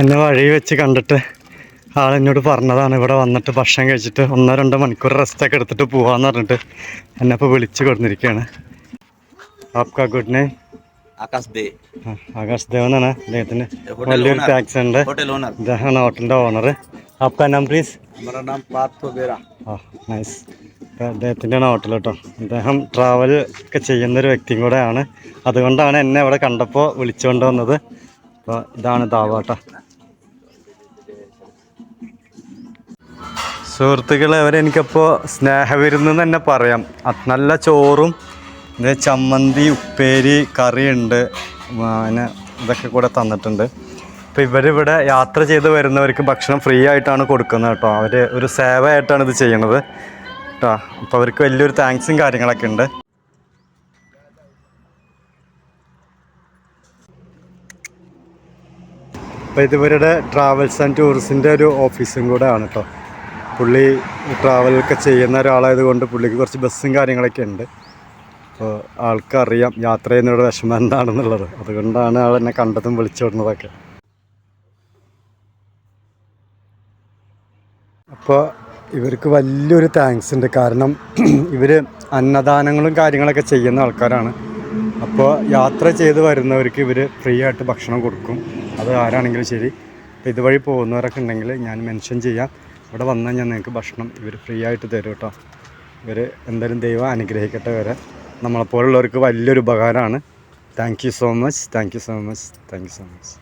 എന്നെ വഴി വെച്ച് കണ്ടിട്ട് ആളെന്നോട് പറഞ്ഞതാണ് ഇവിടെ വന്നിട്ട് ഭക്ഷണം കഴിച്ചിട്ട് 1-2 മണിക്കൂർ റെസ്റ്റൊക്കെ എടുത്തിട്ട് പോകാമെന്ന് പറഞ്ഞിട്ട് എന്നെ ഇപ്പോൾ വിളിച്ച് കൊടുത്തിരിക്കുകയാണ്. ആപ്കാ ഗുഡ് നെയിം? ആകാശ് ദേവ് എന്നാണ് അദ്ദേഹത്തിന് വലിയൊരു താങ്ക്സ് ഉണ്ട്. ഇദ്ദേഹമാണ് ഹോട്ടലിൻ്റെ ഓണർ. ആപ്കാ നാം പ്ലീസ്? നൈസ്. അദ്ദേഹത്തിൻ്റെയാണ് ഹോട്ടൽ കേട്ടോ. അദ്ദേഹം ട്രാവൽ ഒക്കെ ചെയ്യുന്നൊരു വ്യക്തിയും കൂടെയാണ്. അതുകൊണ്ടാണ് എന്നെ ഇവിടെ കണ്ടപ്പോൾ വിളിച്ചുകൊണ്ട് വന്നത്. അപ്പോൾ ഇതാണ് ധാബ കേട്ടോ. സുഹൃത്തുക്കളെ, അവരെനിക്കപ്പോൾ സ്നേഹവിരുന്ന് തന്നെ പറയാം. നല്ല ചോറും ചമ്മന്തി, ഉപ്പേരി, കറിയുണ്ട്, പിന്നെ ഇതൊക്കെ കൂടെ തന്നിട്ടുണ്ട്. അപ്പോൾ ഇവരിവിടെ യാത്ര ചെയ്ത് വരുന്നവർക്ക് ഭക്ഷണം ഫ്രീ ആയിട്ടാണ് കൊടുക്കുന്നത് കേട്ടോ. അവർ ഒരു സേവയായിട്ടാണ് ഇത് ചെയ്യണത് കേട്ടോ. അപ്പോൾ അവർക്ക് വലിയൊരു താങ്ക്സും കാര്യങ്ങളൊക്കെ ഉണ്ട്. അപ്പോൾ ഇതിവരുടെ ട്രാവൽസ് ആൻഡ് ടൂറിസിൻ്റെ ഒരു ഓഫീസും കൂടെ ആണ് കേട്ടോ. പുള്ളി ട്രാവലൊക്കെ ചെയ്യുന്ന ഒരാളായത് കൊണ്ട് പുള്ളിക്ക് കുറച്ച് ബസ്സും കാര്യങ്ങളൊക്കെ ഉണ്ട്. അപ്പോൾ ആൾക്കറിയാം യാത്ര ചെയ്യുന്നവരുടെ വിഷമം എന്താണെന്നുള്ളത്. അതുകൊണ്ടാണ് ആൾ എന്നെ കണ്ടതും വിളിച്ചു വിടുന്നതൊക്കെ. അപ്പോൾ ഇവർക്ക് വലിയൊരു താങ്ക്സ് ഉണ്ട്. കാരണം ഇവർ അന്നദാനങ്ങളും കാര്യങ്ങളൊക്കെ ചെയ്യുന്ന ആൾക്കാരാണ്. അപ്പോൾ യാത്ര ചെയ്ത് വരുന്നവർക്ക് ഇവർ ഫ്രീ ആയിട്ട് ഭക്ഷണം കൊടുക്കും. അത് ആരാണെങ്കിലും ശരി. അപ്പോൾ ഇതുവഴി പോകുന്നവരൊക്കെ ഉണ്ടെങ്കിൽ ഞാൻ മെൻഷൻ ചെയ്യാം. ഇവിടെ വന്നാൽ ഞാൻ നിങ്ങൾക്ക് ഭക്ഷണം ഇവർ ഫ്രീ ആയിട്ട് തരും കേട്ടോ. ഇവർ എന്തായാലും ദൈവം അനുഗ്രഹിക്കട്ടെ. വരെ നമ്മളെപ്പോലുള്ളവർക്ക് വലിയൊരു ഉപകാരമാണ്. Thank you so much.